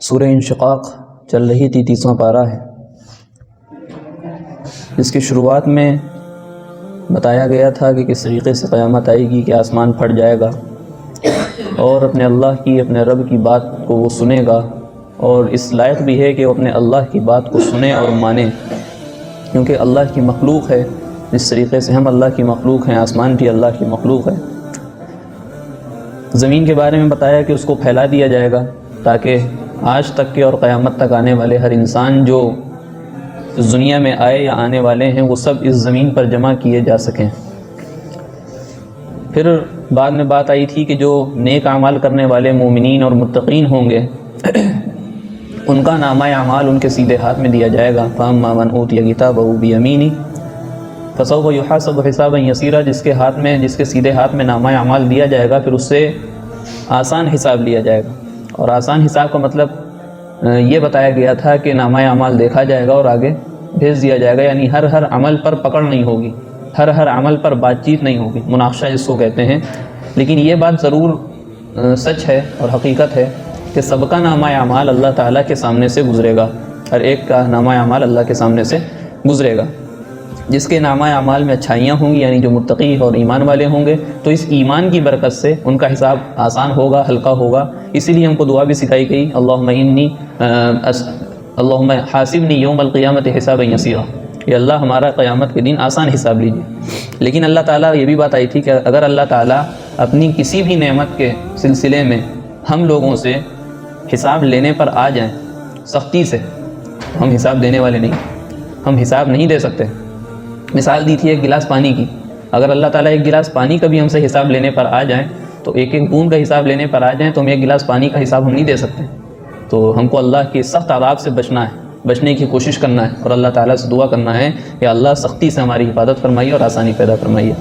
سورہ انشقاق چل رہی تھی، 30واں پارہ ہے۔ اس کی شروعات میں بتایا گیا تھا کہ کس طریقے سے قیامت آئے گی، کہ آسمان پھٹ جائے گا اور اپنے اللہ کی، اپنے رب کی بات کو وہ سنے گا، اور اس لائق بھی ہے کہ وہ اپنے اللہ کی بات کو سنے اور مانے، کیونکہ اللہ کی مخلوق ہے۔ جس طریقے سے ہم اللہ کی مخلوق ہیں، آسمان بھی اللہ کی مخلوق ہے۔ زمین کے بارے میں بتایا کہ اس کو پھیلا دیا جائے گا تاکہ آج تک کے اور قیامت تک آنے والے ہر انسان جو اس دنیا میں آئے یا آنے والے ہیں وہ سب اس زمین پر جمع کیے جا سکیں۔ پھر بعد میں بات آئی تھی کہ جو نیک اعمال کرنے والے مومنین اور متقین ہوں گے ان کا نامہ اعمال ان کے سیدھے ہاتھ میں دیا جائے گا۔ فَأَمَّا مَنْ أُوتِيَ كِتَابَهُ بِيَمِينِهِ فَسَوْفَ يُحَاسَبُ حِسَابًا يَسِيرًا۔ جس کے سیدھے ہاتھ میں نامہ اعمال دیا جائے گا، پھر اس سے آسان حساب لیا جائے گا۔ اور آسان حساب کا مطلب یہ بتایا گیا تھا کہ نامہ اعمال دیکھا جائے گا اور آگے بھیج دیا جائے گا، یعنی ہر عمل پر پکڑ نہیں ہوگی، ہر عمل پر بات چیت نہیں ہوگی، مناقشہ جس کو کہتے ہیں۔ لیکن یہ بات ضرور سچ ہے اور حقیقت ہے کہ سب کا نامہ اعمال اللہ تعالیٰ کے سامنے سے گزرے گا، ہر ایک کا نامہ اعمال اللہ کے سامنے سے گزرے گا۔ جس کے نامہ اعمال میں اچھائیاں ہوں گی، یعنی جو متقی اور ایمان والے ہوں گے، تو اس ایمان کی برکت سے ان کا حساب آسان ہوگا، ہلکا ہوگا۔ اسی لیے ہم کو دعا بھی سکھائی گئی، اللہم حاسبنی یوم القیامت حسابا یسیرا، کہ اللہ ہمارا قیامت کے دن آسان حساب لیجیے۔ لیکن اللہ تعالیٰ یہ بھی بات آئی تھی کہ اگر اللہ تعالیٰ اپنی کسی بھی نعمت کے سلسلے میں ہم لوگوں سے حساب لینے پر آ جائیں سختی سے، ہم حساب دینے والے نہیں، ہم حساب نہیں دے سکتے۔ مثال دی تھی ایک گلاس پانی کی، اگر اللہ تعالیٰ ایک گلاس پانی کا بھی ہم سے حساب لینے پر آ جائیں، تو ایک بوند کا حساب لینے پر آ جائیں تو ہم ایک گلاس پانی کا حساب ہم نہیں دے سکتے۔ تو ہم کو اللہ کی سخت عذاب سے بچنے کی کوشش کرنا ہے، اور اللہ تعالیٰ سے دعا کرنا ہے کہ اللہ سختی سے ہماری حفاظت فرمائیے اور آسانی پیدا فرمائیے۔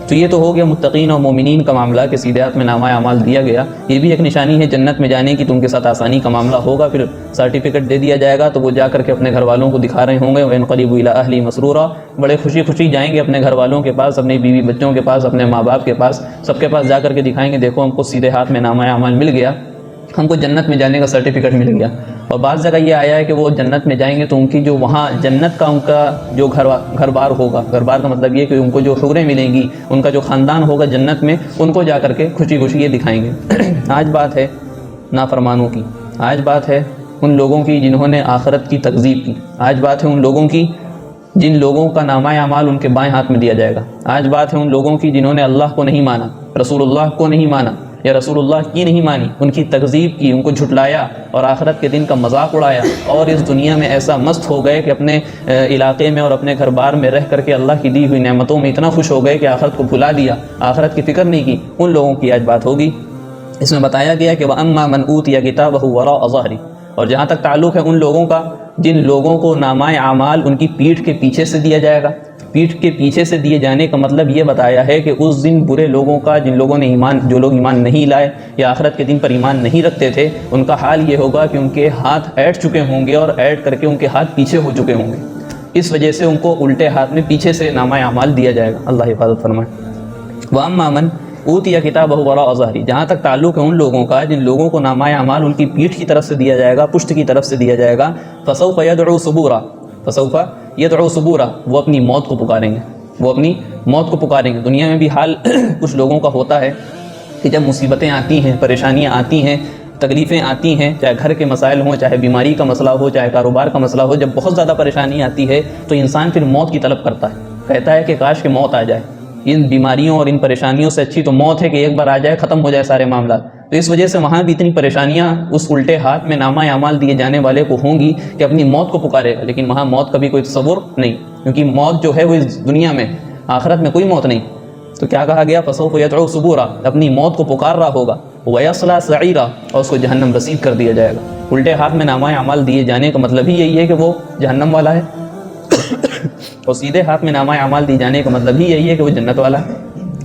تو یہ تو ہو گیا متقین اور مومنین کا معاملہ کہ سیدھے ہاتھ میں نامہ اعمال دیا گیا۔ یہ بھی ایک نشانی ہے جنت میں جانے کی، تو ان کے ساتھ آسانی کا معاملہ ہوگا، پھر سرٹیفکیٹ دے دیا جائے گا تو وہ جا کر کے اپنے گھر والوں کو دکھا رہے ہوں گے، وَيَنْقَلِبُ إِلَىٰ أَهْلِهِ مَسْرُورًا، بڑے خوشی خوشی جائیں گے اپنے گھر والوں کے پاس، اپنے بیوی بچوں کے پاس، اپنے ماں باپ کے پاس، سب کے پاس جا کر کے دکھائیں گے دیکھو ہم کو سیدھے ہاتھ میں نامہ اعمال مل گیا، ہم کو جنت میں جانے کا سرٹیفکیٹ مل گیا۔ اور بعض جگہ یہ آیا ہے کہ وہ جنت میں جائیں گے تو ان کی جو وہاں جنت کا ان کا جو گھر بار ہوگا، گھر بار کا مطلب یہ کہ ان کو جو حوریں ملیں گی، ان کا جو خاندان ہوگا جنت میں، ان کو جا کر کے خوشی خوشی یہ دکھائیں گے۔ آج بات ہے نافرمانوں کی، آج بات ہے ان لوگوں کی جنہوں نے آخرت کی تکذیب کی، آج بات ہے ان لوگوں کی جن لوگوں کا نامہ اعمال ان کے بائیں ہاتھ میں دیا جائے گا، آج بات ہے ان لوگوں کی جنہوں نے اللہ کو نہیں مانا، رسول اللہ کو نہیں مانا، یا رسول اللہ کی نہیں مانی، ان کی تکذیب کی، ان کو جھٹلایا اور آخرت کے دن کا مذاق اڑایا، اور اس دنیا میں ایسا مست ہو گئے کہ اپنے علاقے میں اور اپنے گھر بار میں رہ کر کے اللہ کی دی ہوئی نعمتوں میں اتنا خوش ہو گئے کہ آخرت کو بھلا دیا، آخرت کی فکر نہیں کی۔ ان لوگوں کی آج بات ہوگی۔ اس میں بتایا گیا کہ وَأَمَّا مَنْ أُوتِيَ كِتَابَهُ وَرَاءَ ظَهْرِهِ، اور جہاں تک تعلق ہے ان لوگوں کا جن لوگوں کو نامہ اعمال ان کی پیٹھ کے پیچھے سے دیا جائے گا۔ پیٹھ کے پیچھے سے دیے جانے کا مطلب یہ بتایا ہے کہ اس دن برے لوگوں کا، جن لوگوں نے جو لوگ ایمان نہیں لائے یا آخرت کے دن پر ایمان نہیں رکھتے تھے، ان کا حال یہ ہوگا کہ ان کے ہاتھ ایڈ چکے ہوں گے، اور ایڈ کر کے ان کے ہاتھ پیچھے ہو چکے ہوں گے، اس وجہ سے ان کو الٹے ہاتھ میں پیچھے سے نامہ اعمال دیا جائے گا۔ اللہ حفاظت فرمائے۔ وَأَمَّا مَنْ أُوتِيَ كِتَابَهُ وَرَاءَ ظَهْرِهِ، جہاں تک تعلق ہے ان لوگوں کا جن لوگوں کو نامہ اعمال ان کی پیٹھ کی طرف سے دیا جائے گا، پشت کی طرف سے دیا جائے گا، فَسَوْفَ يَدْعُو ثُبُورًا، فَسَوْفَ يَدْعُو ثُبُورًا، وہ اپنی موت کو پکاریں گے، وہ اپنی موت کو پکاریں گے۔ دنیا میں بھی حال کچھ لوگوں کا ہوتا ہے کہ جب مصیبتیں آتی ہیں، پریشانیاں آتی ہیں، تکلیفیں آتی ہیں، چاہے گھر کے مسائل ہوں، چاہے بیماری کا مسئلہ ہو، چاہے کاروبار کا مسئلہ ہو، جب بہت زیادہ پریشانی آتی ہے تو انسان پھر موت کی طلب کرتا ہے، کہتا ہے کہ کاش کہ موت آ جائے، ان بیماریوں اور ان پریشانیوں سے اچھی تو موت ہے کہ ایک بار آ جائے، ختم ہو جائے سارے معاملات۔ تو اس وجہ سے وہاں بھی اتنی پریشانیاں اس الٹے ہاتھ میں نامہ اعمال دیے جانے والے کو ہوں گی کہ اپنی موت کو پکارے گا، لیکن وہاں موت کا بھی کوئی تصور نہیں، کیونکہ موت جو ہے وہ اس دنیا میں، آخرت میں کوئی موت نہیں۔ تو کیا کہا گیا؟ فَسَوْفَ يَدْعُو ثُبُورًا، اپنی موت کو پکار رہا ہوگا، وَيَصْلَىٰ سَعِيرًا، اور اس کو جہنم رسید کر دیا جائے گا۔ الٹے ہاتھ میں نامہ اعمال دیے جانے کا مطلب ہی یہی ہے کہ وہ جہنم والا ہے، اور سیدھے ہاتھ میں نامہ اعمال دیے جانے کا مطلب ہی یہی ہے کہ وہ جنت والا ہے۔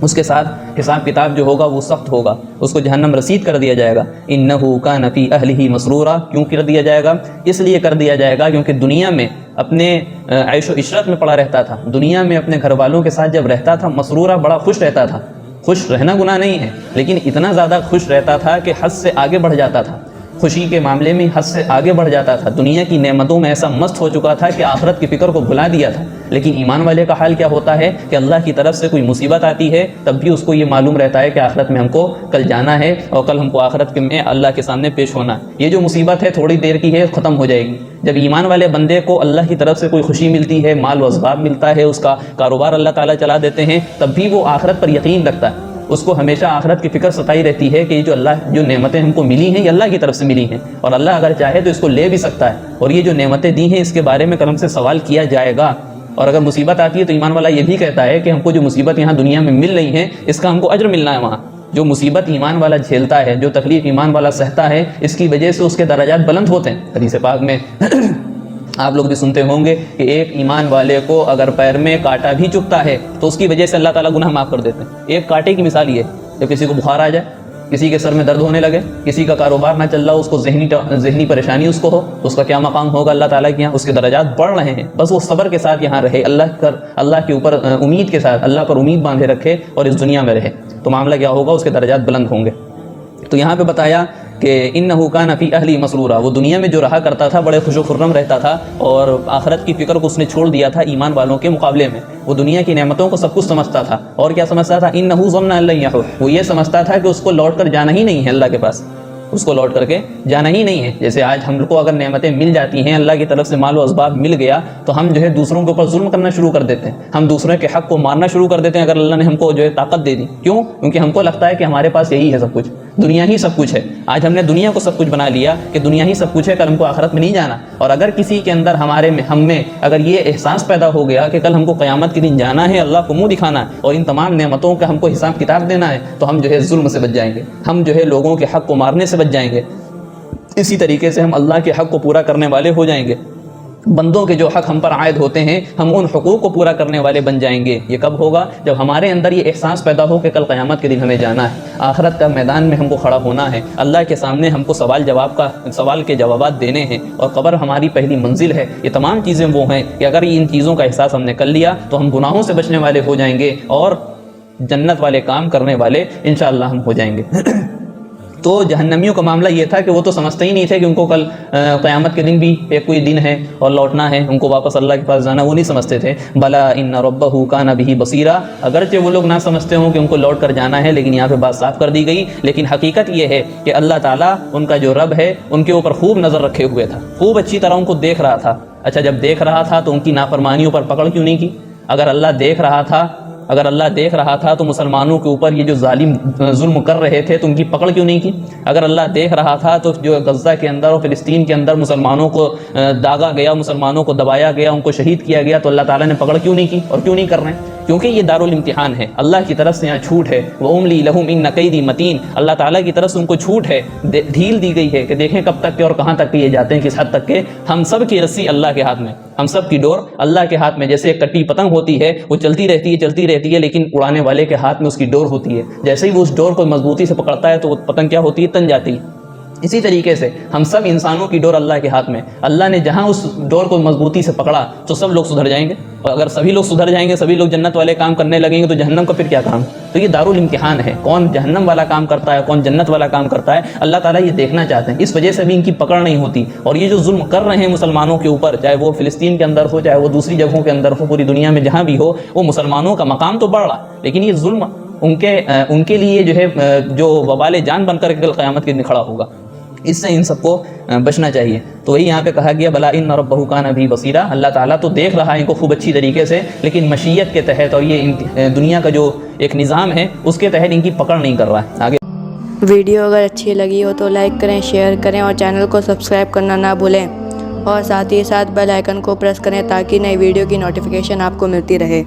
اس کے ساتھ حساب کتاب جو ہوگا وہ سخت ہوگا، اس کو جہنم رسید کر دیا جائے گا۔ إِنَّهُ كَانَ فِي أَهْلِهِ مَسْرُورًا، کیوں کر دیا جائے گا؟ اس لیے کر دیا جائے گا کیونکہ دنیا میں اپنے عیش و عشرت میں پڑا رہتا تھا، دنیا میں اپنے گھر والوں کے ساتھ جب رہتا تھا مسرورہ، بڑا خوش رہتا تھا۔ خوش رہنا گناہ نہیں ہے، لیکن اتنا زیادہ خوش رہتا تھا کہ حد سے آگے بڑھ جاتا تھا۔ خوشی کے معاملے میں حد سے آگے بڑھ جاتا تھا، دنیا کی نعمتوں میں ایسا مست ہو چکا تھا کہ آخرت کی فکر کو بھلا دیا تھا۔ لیکن ایمان والے کا حال کیا ہوتا ہے کہ اللہ کی طرف سے کوئی مصیبت آتی ہے تب بھی اس کو یہ معلوم رہتا ہے کہ آخرت میں ہم کو کل جانا ہے اور کل ہم کو آخرت میں اللہ کے سامنے پیش ہونا ہے۔ یہ جو مصیبت ہے تھوڑی دیر کی ہے، ختم ہو جائے گی۔ جب ایمان والے بندے کو اللہ کی طرف سے کوئی خوشی ملتی ہے، مال و اسباب ملتا ہے، اس کا کاروبار اللہ تعالیٰ چلا دیتے ہیں، تب بھی وہ آخرت پر یقین رکھتا ہے۔ اس کو ہمیشہ آخرت کی فکر ستائی رہتی ہے کہ یہ جو نعمتیں ہم کو ملی ہیں یہ اللہ کی طرف سے ملی ہیں، اور اللہ اگر چاہے تو اس کو لے بھی سکتا ہے، اور یہ جو نعمتیں دی ہیں اس کے بارے میں کل سے سوال کیا جائے گا۔ اور اگر مصیبت آتی ہے تو ایمان والا یہ بھی کہتا ہے کہ ہم کو جو مصیبت یہاں دنیا میں مل رہی ہے اس کا ہم کو اجر ملنا ہے وہاں۔ جو مصیبت ایمان والا جھیلتا ہے، جو تکلیف ایمان والا سہتا ہے، اس کی وجہ سے اس کے درجات بلند ہوتے ہیں۔ حدیث پاک میں آپ لوگ بھی سنتے ہوں گے کہ ایک ایمان والے کو اگر پیر میں کانٹا بھی چبھتا ہے تو اس کی وجہ سے اللہ تعالیٰ گناہ معاف کر دیتے ہیں۔ ایک کانٹے کی مثال یہ ہے، جب کسی کو بخار آ جائے، کسی کے سر میں درد ہونے لگے، کسی کا کاروبار نہ چل رہا، اس کو ذہنی پریشانی اس کو ہو، اس کا کیا مقام ہوگا اللہ تعالیٰ کے یہاں؟ اس کے درجات بڑھ رہے ہیں۔ بس وہ صبر کے ساتھ یہاں رہے، اللہ کے اوپر امید کے ساتھ، اللہ پر امید باندھے رکھے اور اس دنیا میں رہے، تو معاملہ کیا ہوگا؟ اس کے درجات بلند ہوں گے۔ تو یہاں پہ بتایا کہ انہ کان فی اہلہ مسرورا، وہ دنیا میں جو رہا کرتا تھا بڑے خوش و خرم رہتا تھا، اور آخرت کی فکر کو اس نے چھوڑ دیا تھا ایمان والوں کے مقابلے میں۔ وہ دنیا کی نعمتوں کو سب کچھ سمجھتا تھا، اور کیا سمجھتا تھا؟ انہ ظن ان لن یحور، وہ یہ سمجھتا تھا کہ اس کو لوٹ کر جانا ہی نہیں ہے اللہ کے پاس، اس کو لوٹ کر کے جانا ہی نہیں ہے۔ جیسے آج ہم کو اگر نعمتیں مل جاتی ہیں، اللہ کی طرف سے مال و اسباب مل گیا، تو ہم جو ہے دوسروں کے اوپر ظلم کرنا شروع کر دیتے ہیں، ہم دوسروں کے حق کو مارنا شروع کر دیتے ہیں اگر اللہ نے ہم کو جو ہے طاقت دے دی۔ کیوں؟ کیونکہ ہم کو لگتا ہے کہ ہمارے پاس یہی ہے سب کچھ، دنیا ہی سب کچھ ہے۔ آج ہم نے دنیا کو سب کچھ بنا لیا کہ دنیا ہی سب کچھ ہے، کل ہم کو آخرت میں نہیں جانا۔ اور اگر کسی کے اندر ہم میں اگر یہ احساس پیدا ہو گیا کہ کل ہم کو قیامت کے دن جانا ہے، اللہ کو منہ دکھانا ہے، اور ان تمام نعمتوں کا ہم کو حساب کتاب دینا ہے، تو ہم جو ہے ظلم سے بچ جائیں گے، ہم جو ہے لوگوں کے حق کو مارنے سے بچ جائیں گے۔ اسی طریقے سے ہم اللہ کے حق کو پورا کرنے والے ہو جائیں گے، بندوں کے جو حق ہم پر عائد ہوتے ہیں ہم ان حقوق کو پورا کرنے والے بن جائیں گے۔ یہ کب ہوگا؟ جب ہمارے اندر یہ احساس پیدا ہو کہ کل قیامت کے دن ہمیں جانا ہے، آخرت کا میدان میں ہم کو کھڑا ہونا ہے، اللہ کے سامنے ہم کو سوال کے جوابات دینے ہیں، اور قبر ہماری پہلی منزل ہے۔ یہ تمام چیزیں وہ ہیں کہ اگر ان چیزوں کا احساس ہم نے کر لیا تو ہم گناہوں سے بچنے والے ہو جائیں گے، اور جنت والے کام کرنے والے انشاءاللہ ہم ہو جائیں گے۔ تو جہنمیوں کا معاملہ یہ تھا کہ وہ تو سمجھتے ہی نہیں تھے کہ ان کو کل قیامت کے دن بھی ایک کوئی دن ہے اور لوٹنا ہے، ان کو واپس اللہ کے پاس جانا، وہ نہیں سمجھتے تھے۔ بلا ان ربہ کان بہ بصیرا، اگرچہ وہ لوگ نہ سمجھتے ہوں کہ ان کو لوٹ کر جانا ہے، لیکن یہاں پہ بات صاف کر دی گئی۔ لیکن حقیقت یہ ہے کہ اللہ تعالیٰ ان کا جو رب ہے ان کے اوپر خوب نظر رکھے ہوئے تھا، خوب اچھی طرح ان کو دیکھ رہا تھا۔ اچھا، جب دیکھ رہا تھا تو ان کی نافرمانیوں پر پکڑ کیوں نہیں کی؟ اگر اللہ دیکھ رہا تھا تو مسلمانوں کے اوپر یہ جو ظالم ظلم کر رہے تھے تو ان کی پکڑ کیوں نہیں کی؟ اگر اللہ دیکھ رہا تھا تو جو غزہ کے اندر اور فلسطین کے اندر مسلمانوں کو داغا گیا، مسلمانوں کو دبایا گیا، ان کو شہید کیا گیا، تو اللہ تعالیٰ نے پکڑ کیوں نہیں کی؟ اور کیوں نہیں کر رہے ہیں؟ کیونکہ یہ دارالامتحان ہے، اللہ کی طرف سے یہاں چھوٹ ہے۔ وَأُمْلِي لَهُمْ إِنَّ كَيْدِي مَتِينٌ، اللہ تعالیٰ کی طرف سے ان کو چھوٹ ہے، ڈھیل دی گئی ہے کہ دیکھیں کب تک کے اور کہاں تک کے یہ جاتے ہیں، کس حد تک کے۔ ہم سب کی رسی اللہ کے ہاتھ میں، ہم سب کی ڈور اللہ کے ہاتھ میں۔ جیسے ایک کٹی پتنگ ہوتی ہے، وہ چلتی رہتی ہے لیکن اڑانے والے کے ہاتھ میں اس کی ڈور ہوتی ہے۔ جیسے ہی وہ اس ڈور کو مضبوطی سے پکڑتا ہے تو وہ پتنگ کیا ہوتی ہے؟ تن جاتی ہے۔ اسی طریقے سے ہم سب انسانوں کی ڈور اللہ کے ہاتھ میں، اللہ نے جہاں اس ڈور کو مضبوطی سے پکڑا تو سب لوگ سدھر جائیں گے، اور اگر سبھی لوگ سدھر جائیں گے، سبھی لوگ جنت والے کام کرنے لگیں گے، تو جہنم کا پھر کیا کام؟ تو یہ دارالامتحان ہے، کون جہنم والا کام کرتا ہے، کون جنت والا کام کرتا ہے، اللہ تعالیٰ یہ دیکھنا چاہتے ہیں۔ اس وجہ سے بھی ان کی پکڑ نہیں ہوتی، اور یہ جو ظلم کر رہے ہیں مسلمانوں کے اوپر، چاہے وہ فلسطین کے اندر ہو، چاہے وہ دوسری جگہوں کے اندر ہو، پوری دنیا میں جہاں بھی ہو، وہ مسلمانوں کا مقام تو بڑھ رہا، لیکن یہ ظلم ان کے لیے جو ہے جو وبال جان بن کر کل قیامت کے دن کھڑا ہوگا۔ اس سے ان سب کو بچنا چاہیے۔ تو وہی یہاں پہ کہا گیا بلا ان ربہ کان بہ بصیرا، اللہ تعالیٰ تو دیکھ رہا ہے ان کو خوب اچھی طریقے سے، لیکن مشیت کے تحت اور یہ دنیا کا جو ایک نظام ہے اس کے تحت ان کی پکڑ نہیں کر رہا ہے۔ آگے ویڈیو اگر اچھی لگی ہو تو لائک کریں، شیئر کریں، اور چینل کو سبسکرائب کرنا نہ بھولیں، اور ساتھ ہی ساتھ بیل آئیکن کو پریس کریں تاکہ نئی ویڈیو کی نوٹیفیکیشن آپ کو ملتی رہے۔